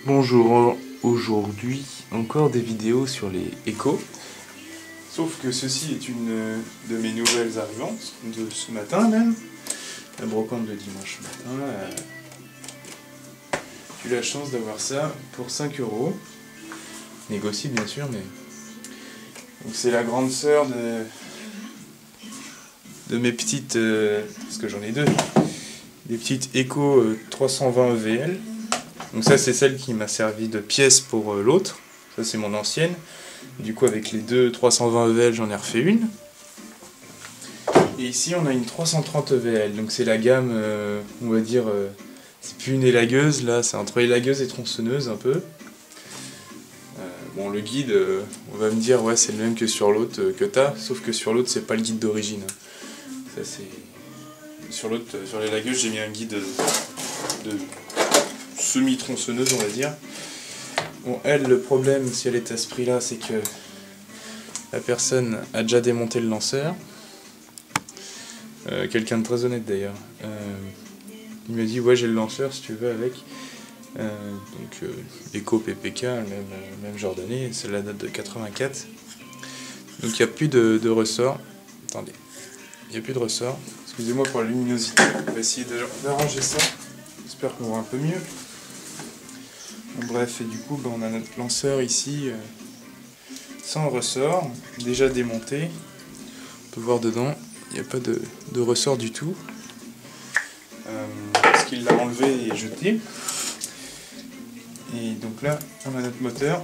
Bonjour, aujourd'hui encore des vidéos sur les échos. Sauf que ceci est une de mes nouvelles arrivantes, de ce matin même. La brocante de dimanche matin. J'ai eu la chance d'avoir ça pour 5 €. Négocie bien sûr, mais... Donc c'est la grande sœur de mes petites... parce que j'en ai deux. Des petites Echo 320 EVL. Donc ça c'est celle qui m'a servi de pièce pour l'autre. Ça c'est mon ancienne. Du coup avec les deux 320 EVL j'en ai refait une. Et ici on a une 330 EVL. Donc c'est la gamme, on va dire, c'est plus une élagueuse là, c'est entre élagueuse et tronçonneuse un peu. Bon le guide, on va me dire ouais c'est le même que sur l'autre que t'as. Sauf que sur l'autre c'est pas le guide d'origine. Ça c'est... Sur l'autre, sur l'élagueuse j'ai mis un guide de semi-tronçonneuse on va dire. Bon elle le problème si elle est à ce prix là c'est que la personne a déjà démonté le lanceur. Quelqu'un de très honnête d'ailleurs. Il m'a dit ouais j'ai le lanceur si tu veux avec. Donc Echo PPK, même genre d'année, celle-là date de 84. Donc il n'y a plus de ressort. Attendez, il n'y a plus de ressort. Excusez-moi pour la luminosité, on va essayer d'arranger ça. J'espère qu'on voit un peu mieux. Bon, bref, et du coup on a notre lanceur ici sans ressort, déjà démonté. On peut voir dedans, il n'y a pas de ressort du tout. Parce qu'il l'a enlevé et jeté. Et donc là, on a notre moteur.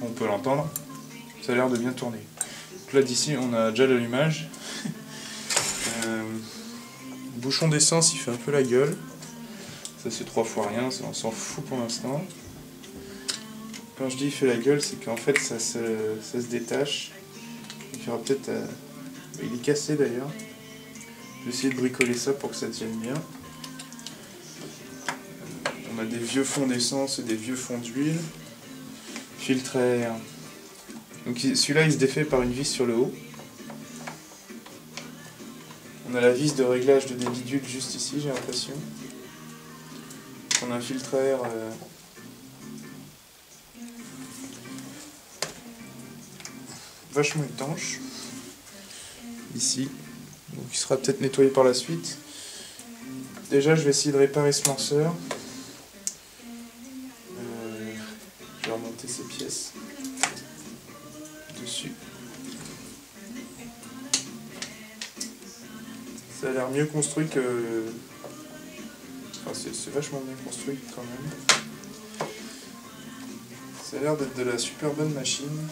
On peut l'entendre. Ça a l'air de bien tourner. Donc là d'ici, on a déjà l'allumage. Bouchon d'essence, il fait un peu la gueule. Ça c'est 3 fois rien, ça, on s'en fout pour l'instant. Quand je dis il fait la gueule, c'est qu'en fait ça se détache. Il faudra peut-être... il est cassé d'ailleurs. Je vais essayer de bricoler ça pour que ça tienne bien. On a des vieux fonds d'essence et des vieux fonds d'huile. Filtre à air. Donc celui-là il se défait par une vis sur le haut. On a la vis de réglage de débit d'huile juste ici, j'ai l'impression. On a un filtre à air vachement étanche. Ici. Donc il sera peut-être nettoyé par la suite. Déjà je vais essayer de réparer ce lanceur. Je vais remonter ces pièces dessus. Ça a l'air mieux construit que... Enfin c'est vachement bien construit quand même. Ça a l'air d'être de la super bonne machine.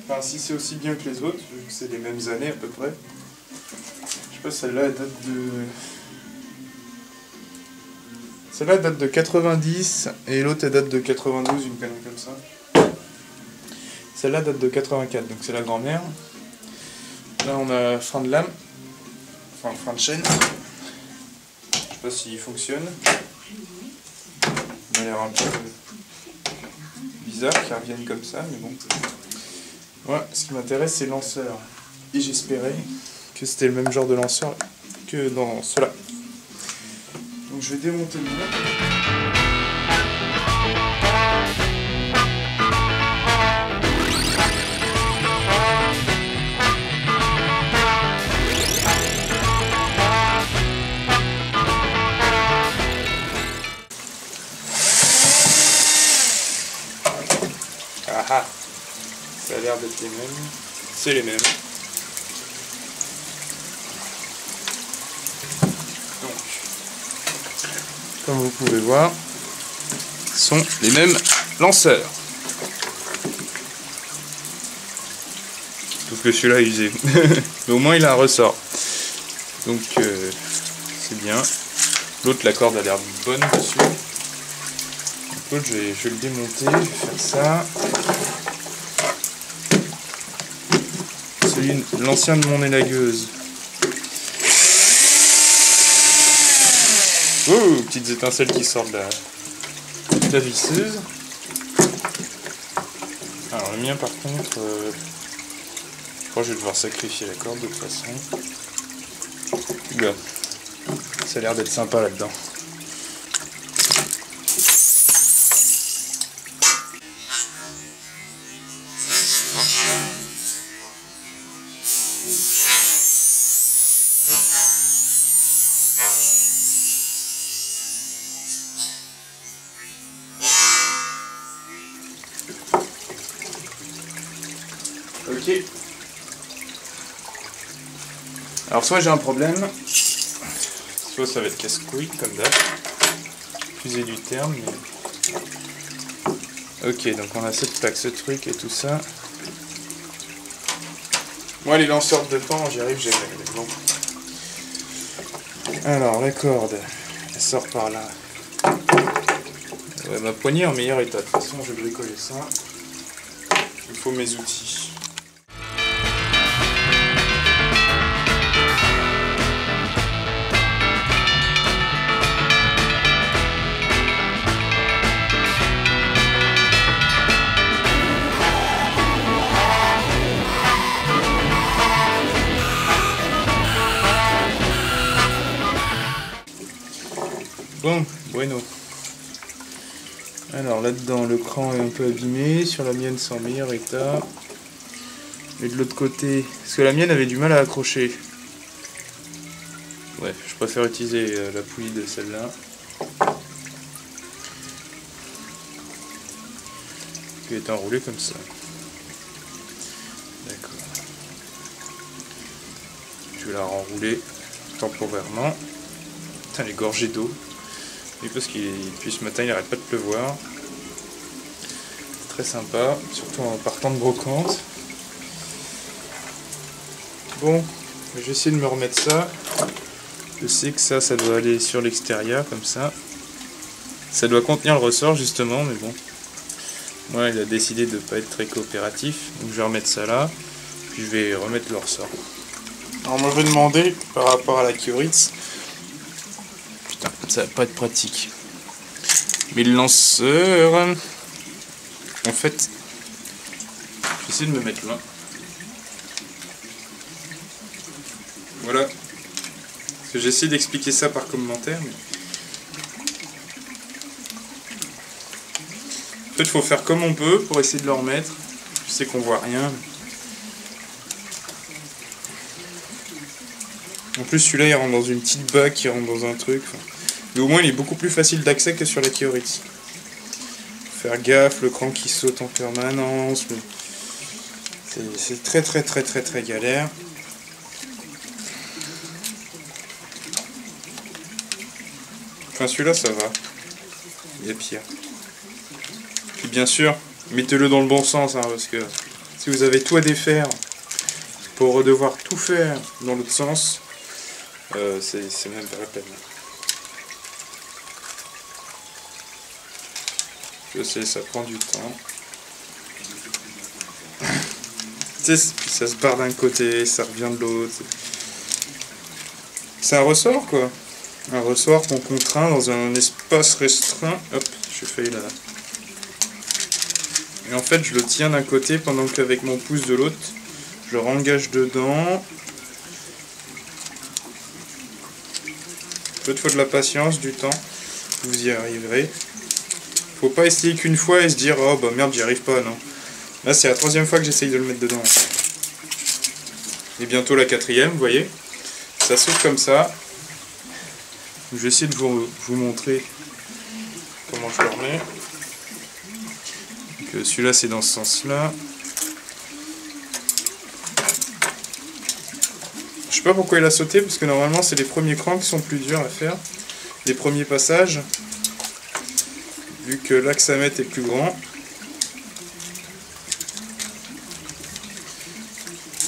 Enfin si c'est aussi bien que les autres, vu que c'est les mêmes années à peu près. Je sais pas, celle-là elle date de... Celle-là date de 90 et l'autre elle date de 92, une connerie comme ça. Celle-là date de 84, donc c'est la grand-mère. Là on a frein de lame, enfin frein de chaîne. Je sais pas s'il fonctionne. Il a l'air un peu bizarre qu'il revienne comme ça, mais bon. Moi, ce qui m'intéresse c'est le lanceur. Et j'espérais que c'était le même genre de lanceur que dans cela. Donc je vais démonter le mien. Ah ah. Ça a l'air d'être les mêmes. C'est les mêmes. Donc, comme vous pouvez voir, ce sont les mêmes lanceurs. Sauf que celui-là est usé. Mais au moins il a un ressort. Donc c'est bien. L'autre, la corde a l'air bonne dessus. L'autre, je vais le démonter, je vais faire ça. L'ancien de mon élagueuse. Oh, petites étincelles qui sortent de la visseuse. Alors le mien par contre, je crois que je vais devoir sacrifier la corde de toute façon. Oula, ça a l'air d'être sympa là-dedans. Ok. Alors soit j'ai un problème, soit ça va être casse-couille comme d'hab. Excusez du terme, mais... Ok, donc on a cette plaque, ce truc et tout ça. Moi les lanceurs de pan, j'y arrive jamais. Bon. Alors la corde, elle sort par là. Ouais, ma poignée en meilleur état. De toute façon, je vais bricoler ça. Il faut mes outils. Bon, bueno. Alors là-dedans, le cran est un peu abîmé. Sur la mienne, c'est en meilleur état. Mais de l'autre côté, parce que la mienne avait du mal à accrocher. Ouais, je préfère utiliser la poulie de celle-là. Qui est enroulée comme ça. D'accord. Je vais la renrouler temporairement. Putain, elle est gorgée d'eau. Et parce qu'il depuis ce matin il n'arrête pas de pleuvoir. C'est très sympa, surtout en partant de brocante. Bon, je vais essayer de me remettre ça. Je sais que ça doit aller sur l'extérieur comme ça. Ça doit contenir le ressort justement, mais bon. Moi il a décidé de ne pas être très coopératif, donc je vais remettre ça là. Puis je vais remettre le ressort. Alors moi je vais demander par rapport à la Kioritz. Ça va pas être pratique. Mais le lanceur, en fait, je vais essayer de me mettre là. Voilà. Parce que j'essaie d'expliquer ça par commentaire. Mais... En fait, il faut faire comme on peut pour essayer de le remettre. Je sais qu'on voit rien. En plus, celui-là, il rentre dans une petite bague qui rentre dans un truc. Enfin... Mais au moins il est beaucoup plus facile d'accès que sur la Kioritz. Faire gaffe, le cran qui saute en permanence. C'est très galère. Enfin celui-là ça va. Il y a pire. Puis bien sûr, mettez-le dans le bon sens, hein, parce que si vous avez tout à défaire pour devoir tout faire dans l'autre sens, c'est même pas la peine. Je sais, ça prend du temps. Tu sais, ça se barre d'un côté, ça revient de l'autre. C'est un ressort, quoi. Un ressort qu'on contraint dans un espace restreint. Hop, j'ai failli là. Et en fait, je le tiens d'un côté pendant qu'avec mon pouce de l'autre, je rengage dedans. Il faut de la patience, du temps. Vous y arriverez. Faut pas essayer qu'une fois et se dire oh bah merde j'y arrive pas, non. Là c'est la 3e fois que j'essaye de le mettre dedans. Et bientôt la 4e, vous voyez. Ça s'ouvre comme ça. Je vais essayer de vous montrer comment je le remets. Celui-là c'est dans ce sens là. Je sais pas pourquoi il a sauté, parce que normalement c'est les premiers crans qui sont plus durs à faire. Les premiers passages. Vu que l'axamètre est plus grand.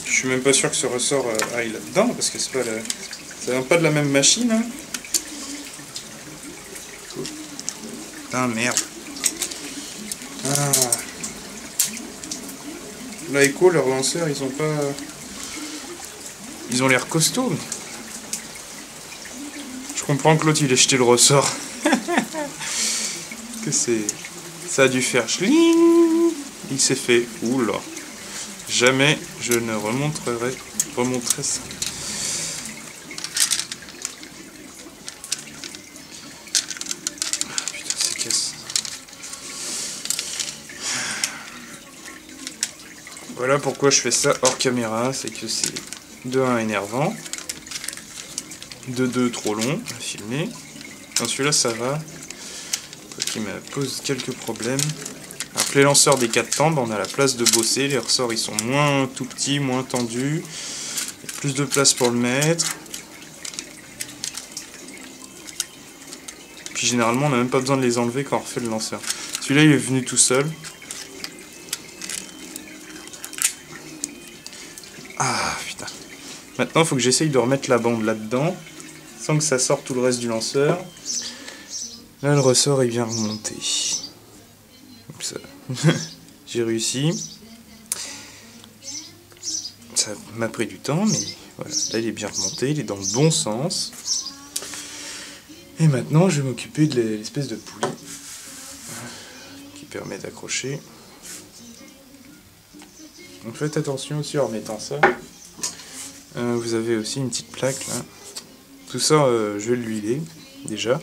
Je suis même pas sûr que ce ressort aille là-dedans, parce que c'est pas la... ça vient pas de la même machine. Hein. Putain, merde. Ah. La Echo, leurs lanceurs, ils ont pas... Ils ont l'air costauds. Je comprends que l'autre il ait jeté le ressort. Que c'est... Ça a dû faire schling. Il s'est fait. Oula. Jamais je ne remonterai ça. Ah, putain, c'est casse. Voilà pourquoi je fais ça hors caméra, c'est que c'est de 1 énervant, de 2 trop long à filmer. Dans celui-là ça va, qui me pose quelques problèmes. Alors que les lanceurs des 4 temps, on a la place de bosser, les ressorts ils sont moins tout petits, moins tendus, il y a plus de place pour le mettre. Puis généralement on n'a même pas besoin de les enlever quand on refait le lanceur. Celui-là il est venu tout seul. Ah putain. Maintenant il faut que j'essaye de remettre la bande là-dedans, sans que ça sorte tout le reste du lanceur. Là le ressort il vient remonter. Comme ça. J'ai réussi. Ça m'a pris du temps, mais voilà. Là il est bien remonté, il est dans le bon sens. Et maintenant je vais m'occuper de l'espèce de poulie qui permet d'accrocher. Donc faites attention aussi en remettant ça. Vous avez aussi une petite plaque là. Tout ça je vais l'huiler déjà.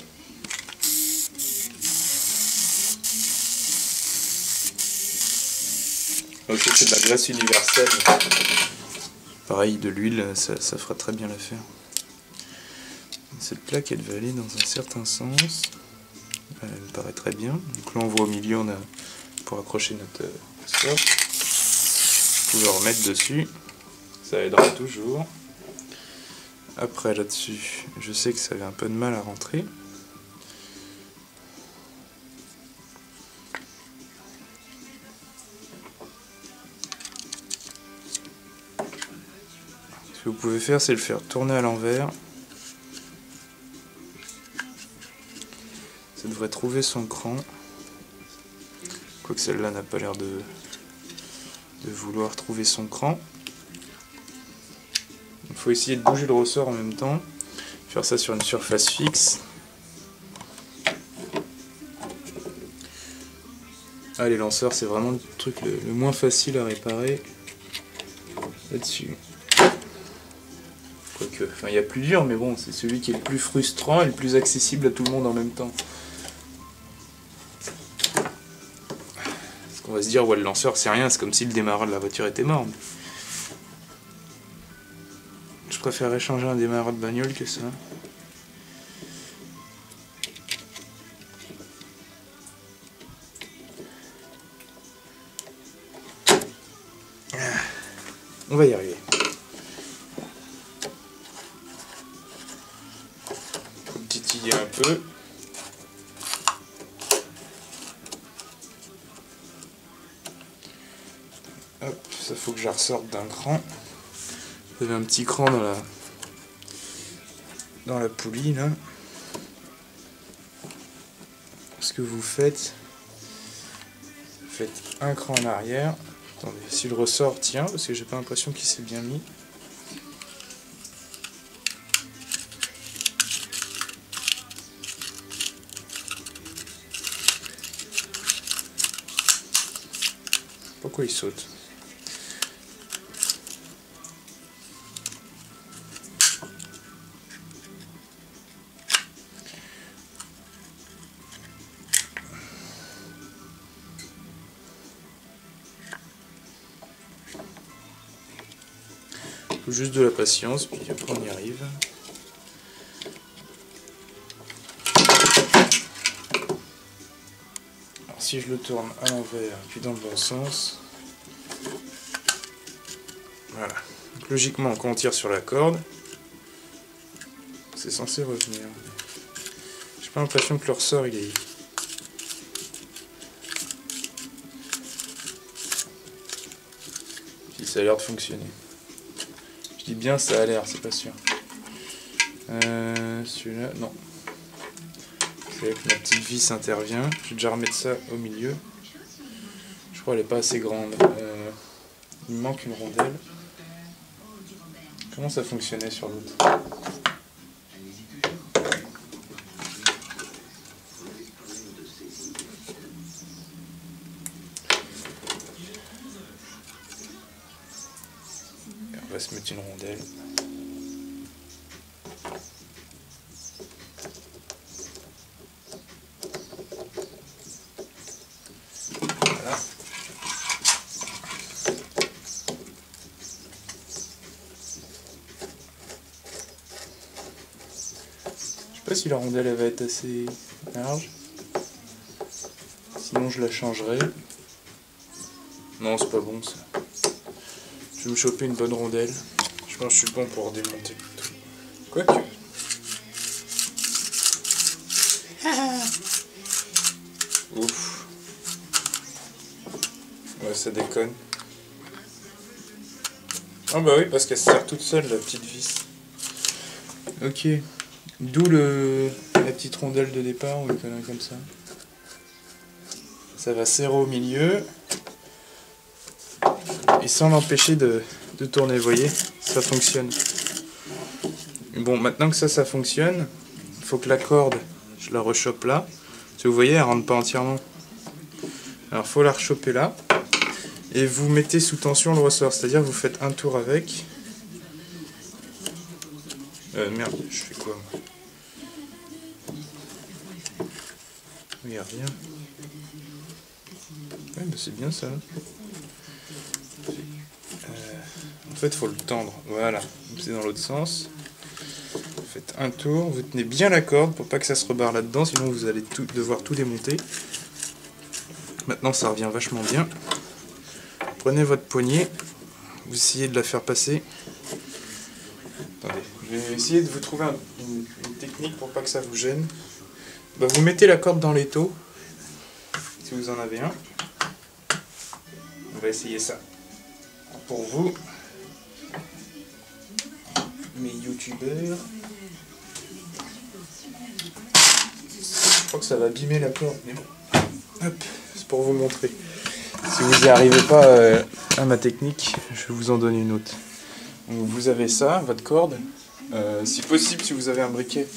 Ok, c'est de la graisse universelle. Pareil, de l'huile, ça fera très bien l'affaire. Cette plaque, elle va aller dans un certain sens. Elle me paraît très bien. Donc là, on voit au milieu, on a pour accrocher notre ressort. Vous pouvez remettre dessus. Ça aidera toujours. Après, là-dessus, je sais que ça avait un peu de mal à rentrer. Ce que vous pouvez faire, c'est le faire tourner à l'envers. Ça devrait trouver son cran. Quoique celle-là n'a pas l'air de vouloir trouver son cran. Il faut essayer de bouger le ressort en même temps. Faire ça sur une surface fixe. Ah, les lanceurs, c'est vraiment le truc le moins facile à réparer là-dessus. Quoique, enfin, il y a plus dur, mais bon, c'est celui qui est le plus frustrant et le plus accessible à tout le monde en même temps. Parce qu'on va se dire, ouais, le lanceur, c'est rien, c'est comme si le démarrage de la voiture était mort. Je préférerais changer un démarreur de bagnole que ça. On va y arriver. Faut titiller un peu. Hop, ça faut que je ressorte d'un cran. Vous avez un petit cran dans la poulie là. Ce que vous faites un cran en arrière. Attendez, si le ressort tient, parce que j'ai pas l'impression qu'il s'est bien mis. Pourquoi il saute? Juste de la patience, puis après on y arrive. Alors si je le tourne à l'envers, puis dans le bon sens, voilà. Donc logiquement, quand on tire sur la corde, c'est censé revenir. J'ai pas l'impression que le ressort il est... Si ça a l'air de fonctionner. Je dis bien ça a l'air, c'est pas sûr. Celui-là, non. C'est là que ma petite vis intervient. Je vais déjà remettre ça au milieu. Je crois qu'elle n'est pas assez grande. Il me manque une rondelle. Comment ça fonctionnait sur l'autre? On va se mettre une rondelle. Voilà. Je sais pas si la rondelle elle va être assez large. Sinon je la changerai. Non, c'est pas bon ça. Je vais me choper une bonne rondelle. Je pense que je suis bon pour démonter tout. Quoique. Ouf. Ouais, ça déconne. Ah bah oui, parce qu'elle se sert toute seule, la petite vis. Ok. D'où la petite rondelle de départ, ou une connerie comme ça. Ça va serrer au milieu. Et sans l'empêcher de tourner, vous voyez, ça fonctionne. Bon, maintenant que ça fonctionne, il faut que la corde, je la rechoppe là. Si vous voyez, elle rentre pas entièrement. Alors, il faut la rechoper là. Et vous mettez sous tension le ressort, c'est-à-dire vous faites un tour avec. Merde, je fais quoi moi? Regarde bien. Ouais, bah c'est bien ça. En fait, il faut le tendre. Voilà. C'est dans l'autre sens. Vous faites un tour. Vous tenez bien la corde pour pas que ça se rebarre là-dedans. Sinon, vous allez devoir tout démonter. Maintenant, ça revient vachement bien. Prenez votre poignée. Vous essayez de la faire passer. Attendez. Je vais essayer de vous trouver une technique pour pas que ça vous gêne. Bah, vous mettez la corde dans l'étau. Si vous en avez un. On va essayer ça. Pour vous, mes youtubeurs, je crois que ça va abîmer la corde, mais bon, hop, c'est pour vous montrer. Si vous n'y arrivez pas à ma technique, je vais vous en donner une autre. Donc vous avez ça, votre corde, si possible, si vous avez un briquet,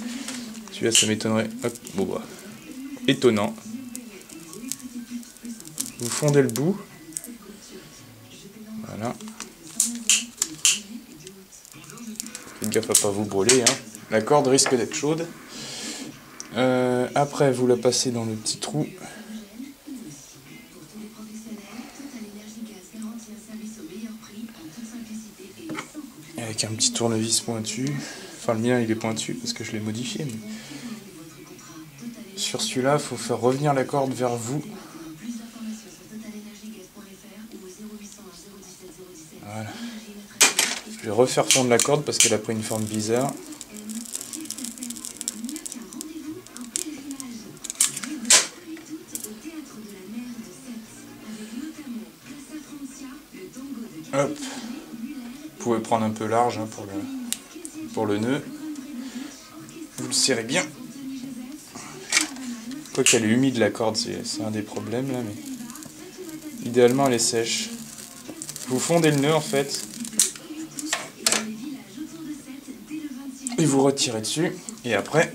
celui-là ça m'étonnerait, hop, bon bah, étonnant. Vous fondez le bout. Voilà. Faites gaffe à pas vous brûler, hein. La corde risque d'être chaude. Après, vous la passez dans le petit trou. Avec un petit tournevis pointu. Enfin, le mien, il est pointu parce que je l'ai modifié. Mais... sur celui-là, il faut faire revenir la corde vers vous. Voilà. Je vais refaire fondre la corde parce qu'elle a pris une forme bizarre. Hop. Vous pouvez prendre un peu large hein, pour le nœud. Vous le serrez bien. Quoique elle est humide la corde, c'est un des problèmes là, mais idéalement elle est sèche. Vous fondez le nœud en fait. Et vous retirez dessus. Et après,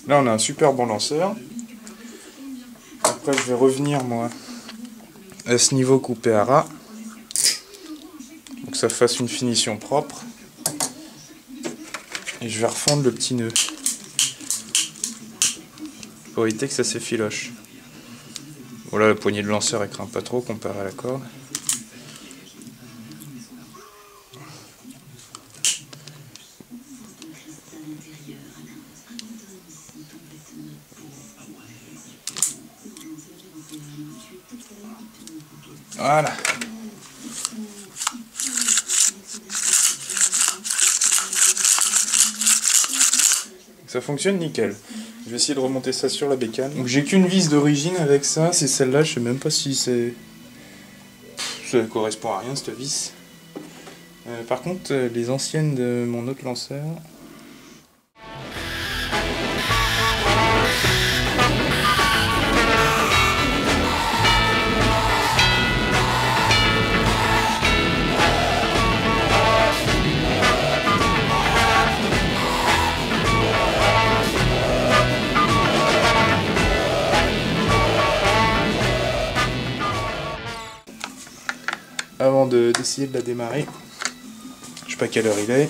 là on a un super bon lanceur. Après je vais revenir moi à ce niveau coupé à ras. Pour que ça fasse une finition propre. Et je vais refondre le petit nœud. Pour éviter que ça s'effiloche. Voilà, la poignée de lanceur elle craint pas trop comparé à la corde. Voilà. Ça fonctionne nickel. Je vais essayer de remonter ça sur la bécane. Donc j'ai qu'une vis d'origine avec ça, c'est celle-là, je sais même pas si c'est... Ça correspond à rien cette vis. Par contre, les anciennes de mon autre lanceur... Avant d'essayer de la démarrer, je sais pas quelle heure il est.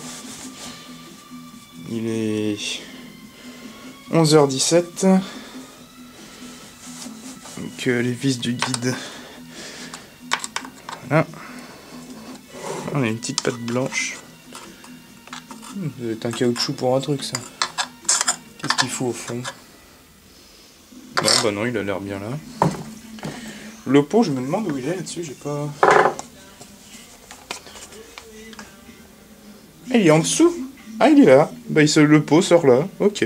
Il est 11h17. Donc les vis du guide. Voilà. On a une petite patte blanche. Ça doit être un caoutchouc pour un truc ça. Qu'est-ce qu'il faut au fond? Non, bah non, il a l'air bien là. Le pot, je me demande où il est là-dessus, j'ai pas... Ah, il est en dessous. Ah, il est là. Bah, le pot sort là. Ok.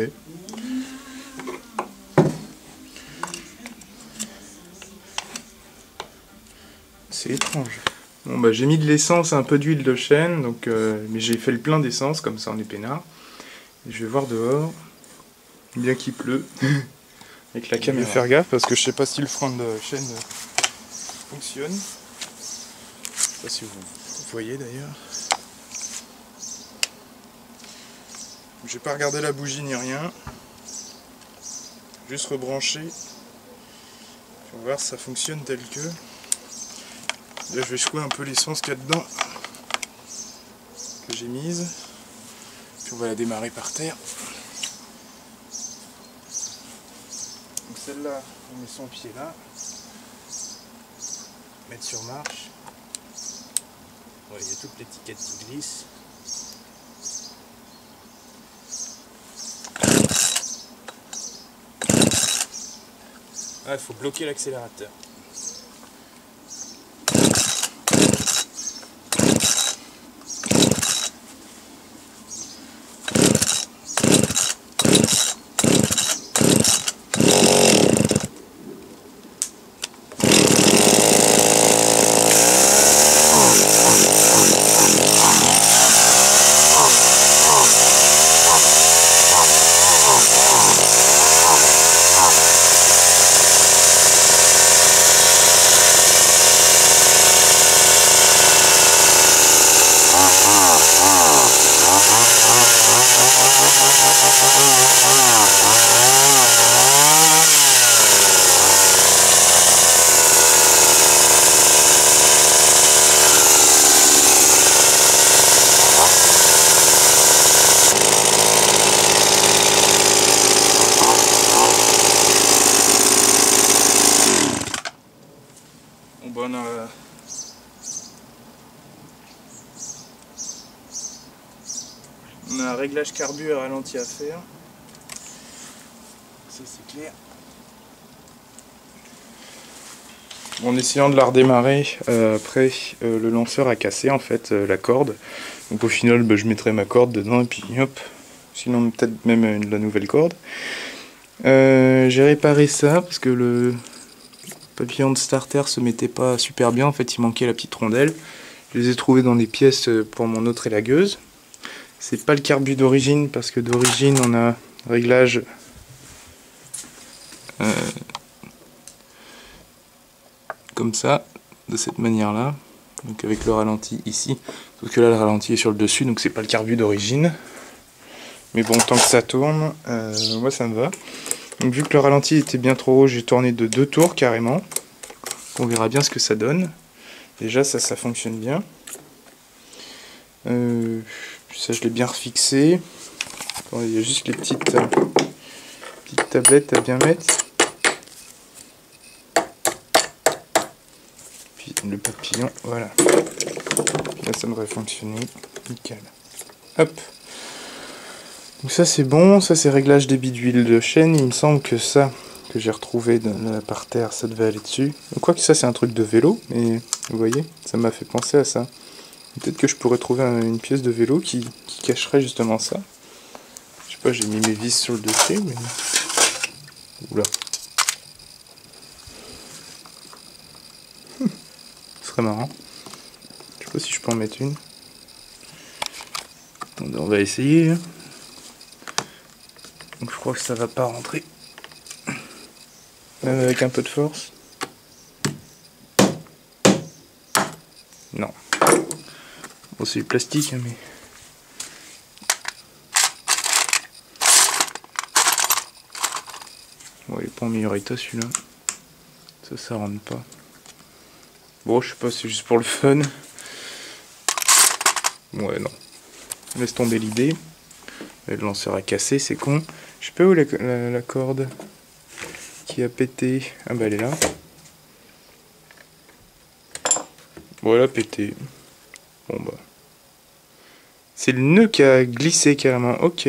C'est étrange. Bon, bah, j'ai mis de l'essence et un peu d'huile de chêne, donc, mais j'ai fait le plein d'essence, comme ça on est peinard. Et je vais voir dehors, bien qu'il pleut. Avec la caméra. Je vais faire gaffe parce que je sais pas si le frein de chêne fonctionne. Je sais pas si vous voyez d'ailleurs. J'ai pas regardé la bougie ni rien. Juste rebrancher. On va voir si ça fonctionne tel que. Là je vais secouer un peu l'essence qu'il y a dedans. Que j'ai mise. Puis on va la démarrer par terre. Donc celle-là, on met son pied là. Mettre sur marche. Ouais, il y a toute l'étiquette qui glisse. Ah, il faut bloquer l'accélérateur. On a un réglage carbu à ralenti à faire. Ça c'est clair. En essayant de la redémarrer, après le lanceur a cassé en fait la corde. Donc au final je mettrai ma corde dedans et puis hop. Sinon peut-être même de la nouvelle corde. J'ai réparé ça parce que le papillon de starter se mettait pas super bien. En fait il manquait la petite rondelle. Je les ai trouvés dans des pièces pour mon autre élagueuse. C'est pas le carbu d'origine parce que d'origine on a réglage comme ça, de cette manière là, donc avec le ralenti ici, sauf que là le ralenti est sur le dessus donc c'est pas le carbu d'origine, mais bon tant que ça tourne, moi ça me va. Donc vu que le ralenti était bien trop haut, j'ai tourné de 2 tours carrément, on verra bien ce que ça donne. Déjà ça fonctionne bien. Ça je l'ai bien refixé. Attends, il y a juste les petites tablettes à bien mettre. Puis le papillon, voilà. Là ça devrait fonctionner. Nickel. Hop. Donc ça c'est bon, ça c'est réglage débit d'huile de chêne. Il me semble que ça que j'ai retrouvé par terre, ça devait aller dessus. Quoique ça c'est un truc de vélo, mais vous voyez, ça m'a fait penser à ça. Peut-être que je pourrais trouver une pièce de vélo qui cacherait justement ça. Je sais pas, j'ai mis mes vis sur le dossier, mais... Oula. Ce serait marrant. Je sais pas si je peux en mettre une. On va essayer. Donc je crois que ça va pas rentrer. Même avec un peu de force. Non. Bon, c'est du plastique, mais... Bon, il est pas en meilleur état celui-là. Ça rentre pas. Bon, je sais pas, c'est juste pour le fun. Ouais, non. Laisse tomber l'idée. Le lanceur a cassé, c'est con. Je sais pas où la corde qui a pété. Ah bah elle est là. Bon, elle a pété. Bon bah. C'est le nœud qui a glissé carrément. Ok.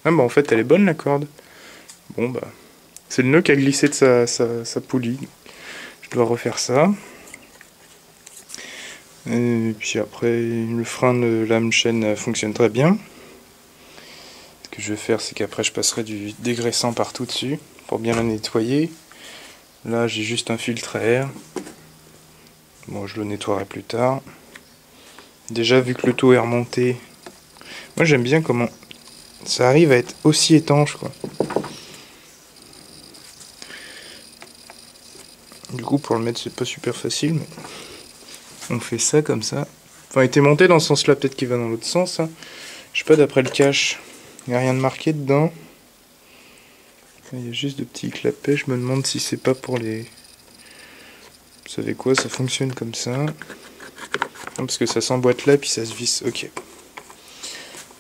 Ah bah en fait elle est bonne la corde. Bon bah. C'est le nœud qui a glissé de sa poulie. Je dois refaire ça. Et puis après, le frein de lame chaîne fonctionne très bien. Ce que je vais faire, c'est qu'après je passerai du dégraissant partout dessus pour bien la nettoyer. Là, j'ai juste un filtre à air. Bon, je le nettoierai plus tard. Déjà, vu que le taux est remonté, moi j'aime bien comment ça arrive à être aussi étanche, quoi. Du coup, pour le mettre, c'est pas super facile, mais on fait ça comme ça. Enfin, il était monté dans ce sens-là, peut-être qu'il va dans l'autre sens. Hein. Je sais pas, d'après le cache, il n'y a rien de marqué dedans. Il y a juste de petits clapets. Je me demande si c'est pas pour les... Vous savez quoi, ça fonctionne comme ça. Non, parce que ça s'emboîte là, puis ça se visse. Ok.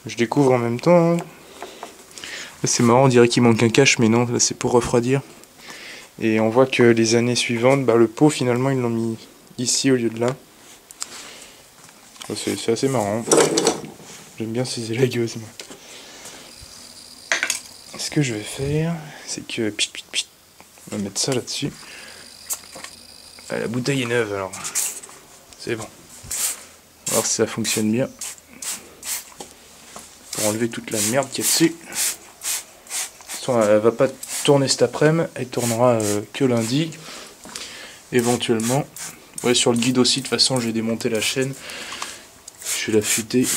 Je découvre en même temps. Hein. C'est marrant, on dirait qu'il manque un cache, mais non, là c'est pour refroidir. Et on voit que les années suivantes, bah, le pot finalement ils l'ont mis ici au lieu de là. C'est assez marrant. J'aime bien ces élagueuses. Moi. Ce que je vais faire, c'est que... On va mettre ça là-dessus. Ah, la bouteille est neuve alors. C'est bon. On va voir si ça fonctionne bien. Pour enlever toute la merde qu'il y a dessus. Elle va pas tourner cet après-midi, elle tournera que lundi, éventuellement. Ouais, sur le guide aussi, de toute façon, je vais démonter la chaîne, je vais l'affûter.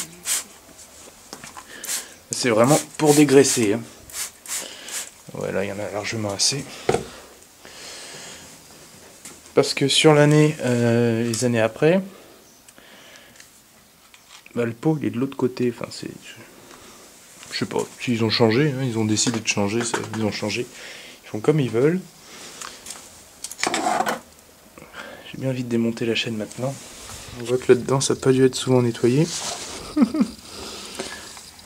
C'est vraiment pour dégraisser. Hein. Ouais, là, il y en a largement assez. Parce que sur l'année, les années après, bah, le pot, il est de l'autre côté. Enfin, c'est... Je sais pas, s'ils ont changé, hein, ils ont décidé de changer, ils ont changé. Ils font comme ils veulent. J'ai bien envie de démonter la chaîne maintenant. On voit que là-dedans, ça n'a pas dû être souvent nettoyé.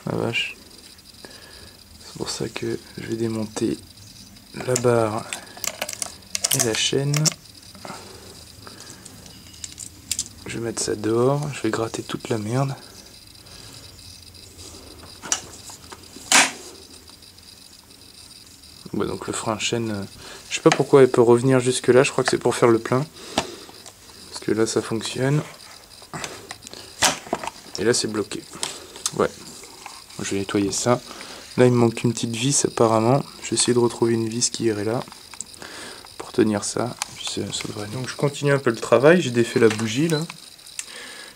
La vache. C'est pour ça que je vais démonter la barre et la chaîne. Je vais mettre ça dehors, je vais gratter toute la merde. Ouais, donc le frein chaîne, je sais pas pourquoi elle peut revenir jusque là, je crois que c'est pour faire le plein. Parce que là ça fonctionne. Et là c'est bloqué. Ouais, je vais nettoyer ça. Là il me manque une petite vis apparemment. Je vais essayer de retrouver une vis qui irait là. Pour tenir ça. Puis ça devrait... Donc je continue un peu le travail, j'ai défait la bougie là.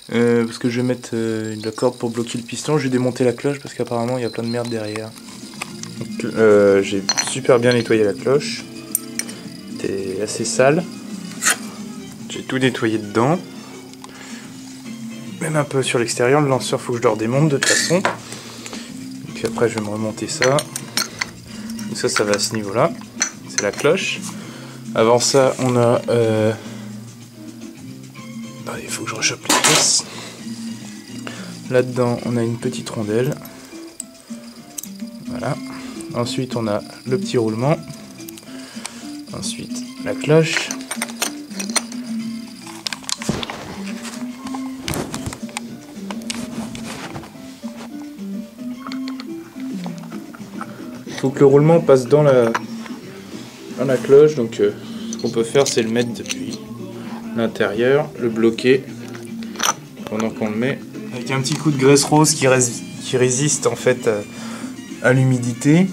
Parce que je vais mettre la corde pour bloquer le piston. Je vais démonter la cloche parce qu'apparemment il y a plein de merde derrière. J'ai super bien nettoyé la cloche. C'était assez sale. J'ai tout nettoyé dedans. Même un peu sur l'extérieur. Le lanceur, faut que je le redémonte de toute façon. Et puis après, je vais me remonter ça. Donc ça va à ce niveau-là. C'est la cloche. Avant ça, on a... il faut que je rechoppe les pièces. Là-dedans, on a une petite rondelle. Voilà. Ensuite, on a le petit roulement. Ensuite, la cloche. Il faut que le roulement passe dans la dans la cloche. Donc ce qu'on peut faire, c'est le mettre depuis l'intérieur, le bloquer pendant qu'on le met, avec un petit coup de graisse rose qui résiste en fait à l'humidité.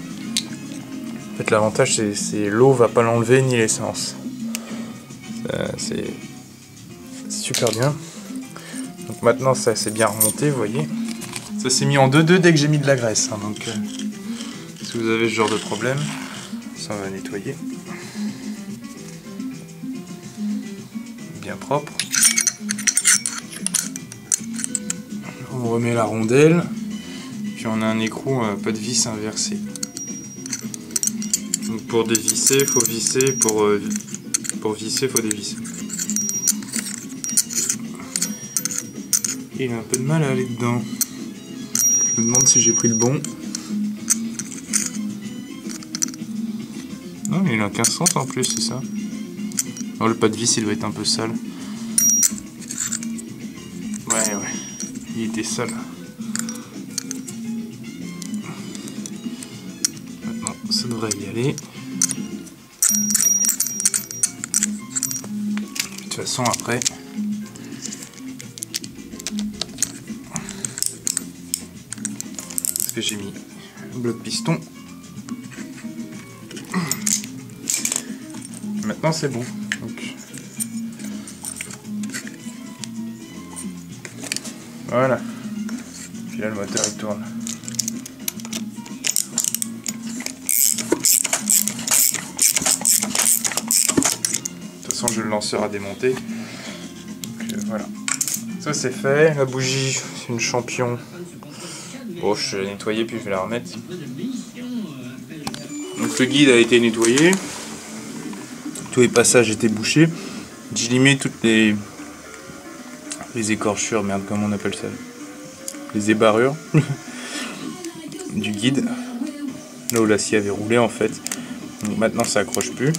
En fait, l'avantage, c'est l'eau va pas l'enlever ni l'essence. C'est super bien. Donc maintenant, ça c'est bien remonté, vous voyez. Ça s'est mis en 2-2 dès que j'ai mis de la graisse. Hein, donc si vous avez ce genre de problème, ça va nettoyer. Bien propre. On remet la rondelle. Puis on a un écrou, pas de vis inversé. Donc pour dévisser, faut visser. Pour visser, faut dévisser. Et il a un peu de mal à aller dedans. Je me demande si j'ai pris le bon. Non, mais il a 15 cents en plus, c'est ça. Oh, le pas de vis, il doit être un peu sale. Ouais, il était sale. Maintenant, ça devrait y aller. De toute façon, après... ce que j'ai mis un bloc piston. Maintenant, c'est bon. Donc, voilà. Puis là, le moteur il tourne. De toute façon, je le lanceur à démonter. Donc, voilà. Ça, c'est fait. La bougie, c'est une champion. Bon, je l'ai nettoyé puis je vais la remettre. Donc, le guide a été nettoyé. Tous les passages étaient bouchés. J'ai limé toutes les écorchures, merde, comment on appelle ça? Les ébarrures du guide. Là où l'acier avait roulé en fait. Donc maintenant ça accroche plus.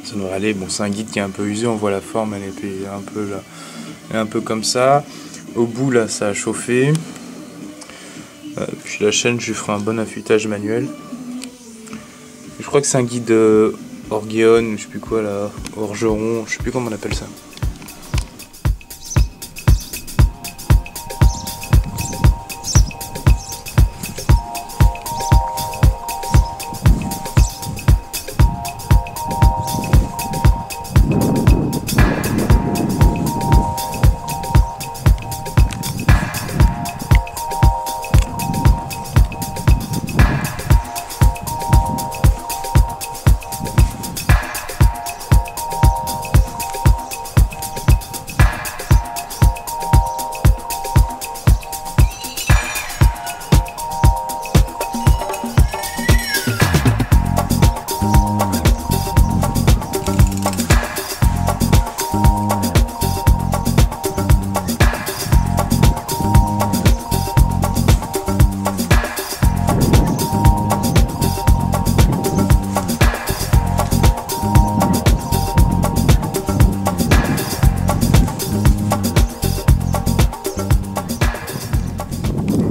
Ça devrait aller. Bon, c'est un guide qui est un peu usé, on voit la forme, elle est un peu là. Elle est un peu comme ça. Au bout là ça a chauffé. Puis la chaîne, je lui ferai un bon affûtage manuel. Je crois que c'est un guide Orgeon, je sais plus quoi là, Orgeron, je sais plus comment on appelle ça.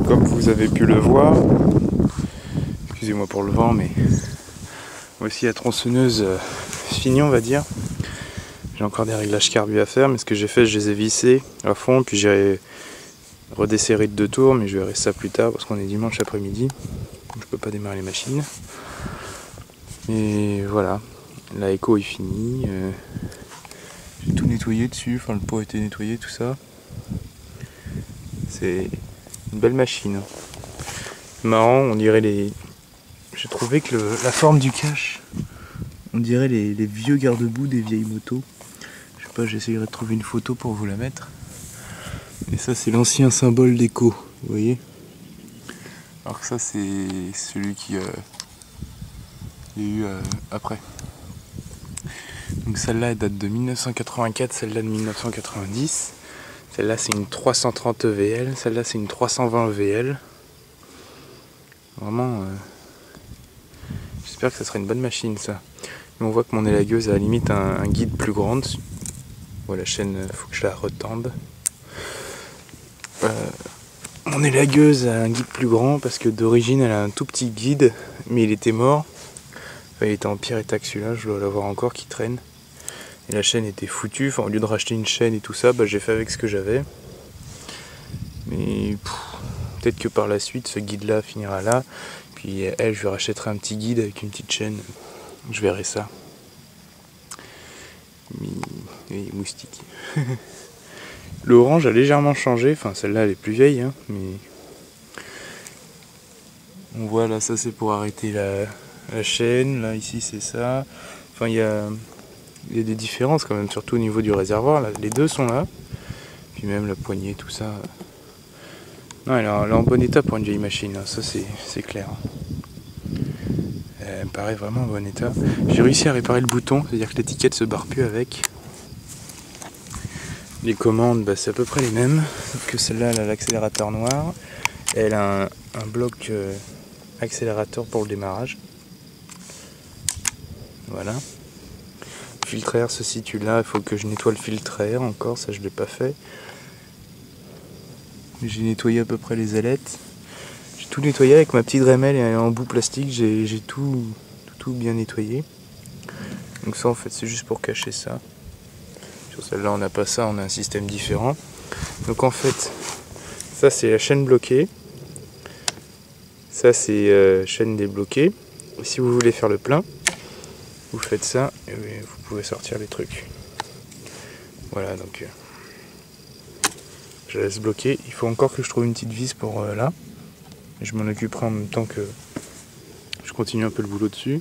Comme vous avez pu le voir, excusez-moi pour le vent, mais voici la tronçonneuse finie, on va dire. J'ai encore des réglages carbu à faire, mais ce que j'ai fait, je les ai vissés à fond, puis j'ai redesserré de 2 tours, mais je verrai ça plus tard parce qu'on est dimanche après-midi, donc je peux pas démarrer les machines. Et voilà, la écho est finie. J'ai tout nettoyé dessus, enfin le pot a été nettoyé, tout ça. C'est une belle machine. Marrant, on dirait les... J'ai trouvé que la forme du cache, on dirait les vieux garde-boue des vieilles motos. Je sais pas, j'essayerai de trouver une photo pour vous la mettre. Et ça, c'est l'ancien symbole d'écho, vous voyez. Alors que ça, c'est celui qui y a eu après. Donc celle-là, elle date de 1984, celle-là de 1990. Celle-là, c'est une 330 EVL, celle-là, c'est une 320 EVL. Vraiment, j'espère que ça sera une bonne machine, ça. Mais on voit que mon élagueuse a à la limite un guide plus grande. Bon, la chaîne, faut que je la retende. Mon élagueuse a un guide plus grand parce que d'origine, elle a un tout petit guide, mais il était mort. Enfin, il était en pire état que celui-là, je dois l'avoir encore qui traîne. Et la chaîne était foutue, enfin, au lieu de racheter une chaîne et tout ça, bah, j'ai fait avec ce que j'avais. Mais peut-être que par la suite, ce guide-là finira là. Puis elle, je lui rachèterai un petit guide avec une petite chaîne. Je verrai ça. Mais moustique. L'orange a légèrement changé, enfin celle-là elle est plus vieille, hein, mais on voit là, ça c'est pour arrêter la chaîne, là ici c'est ça. Enfin il y a des différences quand même, surtout au niveau du réservoir, là, les deux sont là. Puis même la poignée, tout ça. Non, elle est en bon état pour une vieille machine, hein, ça c'est clair. Elle me paraît vraiment en bon état. J'ai réussi à réparer le bouton, c'est-à-dire que l'étiquette se barre plus avec. Les commandes, bah, c'est à peu près les mêmes, sauf que celle-là elle a l'accélérateur noir. Elle a un bloc accélérateur pour le démarrage. Voilà. Le filtre air se situe là, il faut que je nettoie le filtre air encore, ça je l'ai pas fait. J'ai nettoyé à peu près les ailettes. J'ai tout nettoyé avec ma petite Dremel et un embout plastique, j'ai tout bien nettoyé. Donc ça en fait c'est juste pour cacher ça. Sur celle-là on n'a pas ça, on a un système différent. Donc en fait, ça c'est la chaîne bloquée. Ça c'est chaîne débloquée. Et si vous voulez faire le plein, vous faites ça et vous pouvez sortir les trucs. Voilà, donc je laisse bloquer. Il faut encore que je trouve une petite vis pour là. Je m'en occuperai en même temps que je continue un peu le boulot dessus.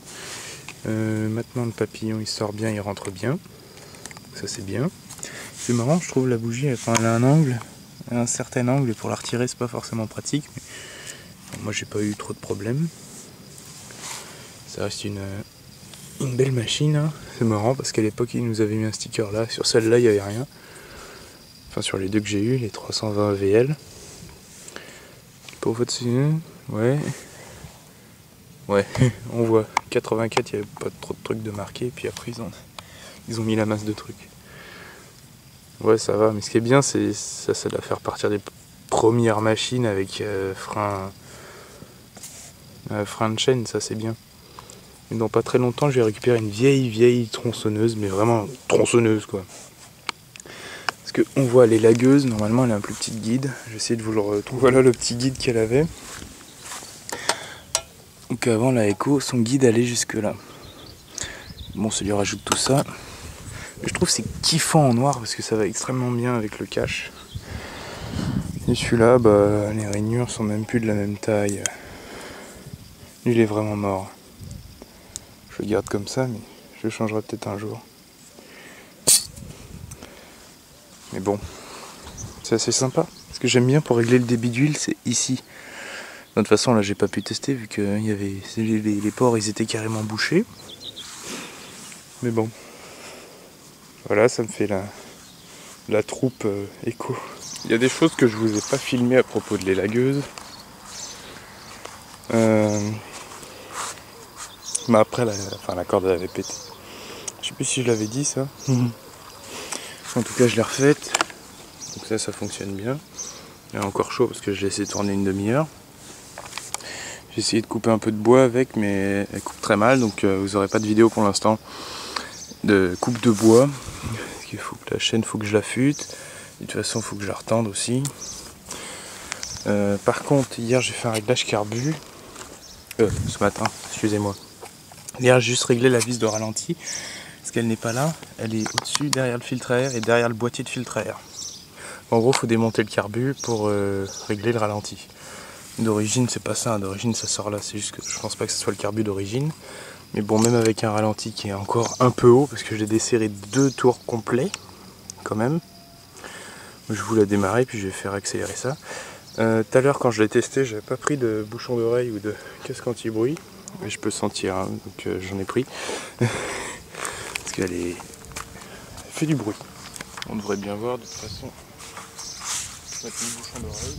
Maintenant le papillon il sort bien, il rentre bien. Ça c'est bien. C'est marrant, je trouve la bougie, elle a un angle, un certain angle, et pour la retirer c'est pas forcément pratique. Mais bon, moi j'ai pas eu trop de problèmes. Ça reste une belle machine, hein. C'est marrant parce qu'à l'époque ils nous avaient mis un sticker là, sur celle-là il n'y avait rien. Enfin sur les deux que j'ai eu, les 320 VL. Pour votre ouais. Ouais, on voit 84, il n'y avait pas trop de trucs de marqué, puis après ils ont mis la masse de trucs. Ouais, ça va, mais ce qui est bien, c'est ça doit faire partir des premières machines avec frein de chaîne, ça c'est bien. Et dans pas très longtemps, je vais récupérer une vieille tronçonneuse, mais vraiment tronçonneuse quoi. Parce que on voit les lagueuses, normalement elle a un plus petit guide. J'essaie de vous le retrouver. Voilà le petit guide qu'elle avait. Donc avant la Echo, son guide allait jusque là. Bon, ça lui rajoute tout ça. Je trouve que c'est kiffant en noir parce que ça va extrêmement bien avec le cache. Et celui-là, bah, les rainures sont même plus de la même taille. Lui, il est vraiment mort. Je le garde comme ça, mais je le changerai peut-être un jour. Mais bon, c'est assez sympa. Ce que j'aime bien pour régler le débit d'huile, c'est ici. De toute façon, là, j'ai pas pu tester vu que y avait les ports, ils étaient carrément bouchés. Mais bon. Voilà, ça me fait la troupe Echo. Il y a des choses que je vous ai pas filmées à propos de les lagueuses. Mais après, la corde elle avait pété. Je sais plus si je l'avais dit ça. En tout cas, je l'ai refaite. Donc ça fonctionne bien. Elle est encore chaud parce que je l'ai laissé tourner une demi-heure. J'ai essayé de couper un peu de bois avec, mais elle coupe très mal. Donc vous n'aurez pas de vidéo pour l'instant de coupe de bois. Parce qu'il faut que la chaîne, faut que je l'affûte. De toute façon, il faut que je la retende aussi. Par contre, hier, j'ai fait un réglage carbu. Ce matin, excusez-moi. Hier, j'ai juste réglé la vis de ralenti. Parce qu'elle n'est pas là. Elle est au-dessus, derrière le filtre à air et derrière le boîtier de filtre à air. En gros, il faut démonter le carbu pour régler le ralenti. D'origine, c'est pas ça. D'origine, ça sort là. C'est juste que je pense pas que ce soit le carbu d'origine. Mais bon, même avec un ralenti qui est encore un peu haut, parce que j'ai desserré 2 tours complets, quand même. Je voulais démarrer, puis je vais faire accélérer ça. Tout à l'heure, quand je l'ai testé, j'avais pas pris de bouchon d'oreille ou de casque anti-bruit. Mais je peux sentir, hein, donc j'en ai pris. Parce qu'elle fait du bruit. On devrait bien voir de toute façon. Je vais mettre une bouchon d'oreille.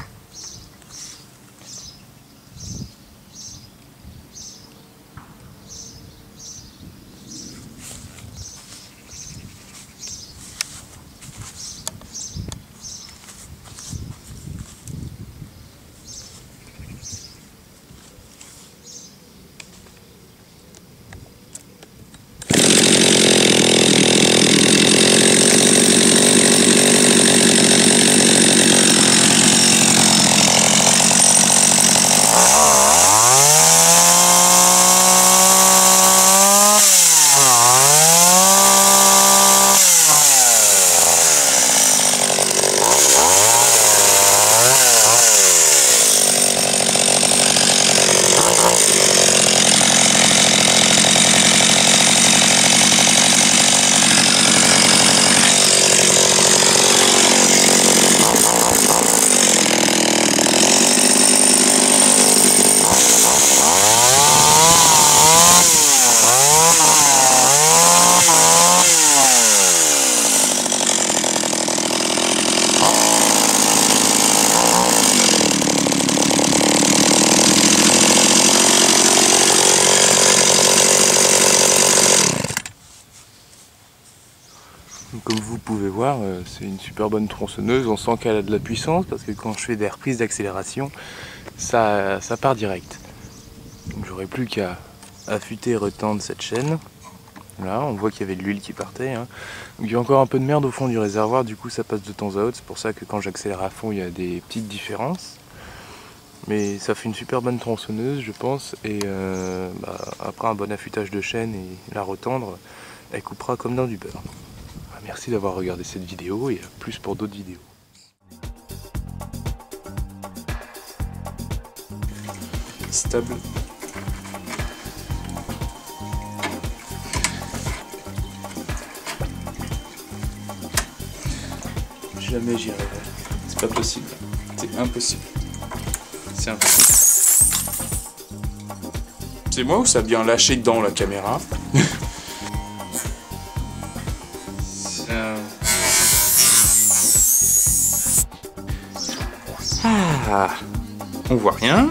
Comme vous pouvez voir, c'est une super bonne tronçonneuse. On sent qu'elle a de la puissance parce que quand je fais des reprises d'accélération, ça part direct. Donc j'aurais plus qu'à affûter et retendre cette chaîne. Là, on voit qu'il y avait de l'huile qui partait. Hein. Donc, il y a encore un peu de merde au fond du réservoir, du coup ça passe de temps à autre. C'est pour ça que quand j'accélère à fond, il y a des petites différences. Mais ça fait une super bonne tronçonneuse, je pense. Et après un bon affûtage de chaîne et la retendre, elle coupera comme dans du beurre. Merci d'avoir regardé cette vidéo et à plus pour d'autres vidéos. Stable. Jamais j'y arriverai. C'est pas possible. C'est impossible. C'est impossible. C'est moi ou ça a bien lâché dans la caméra? Ah, on voit rien.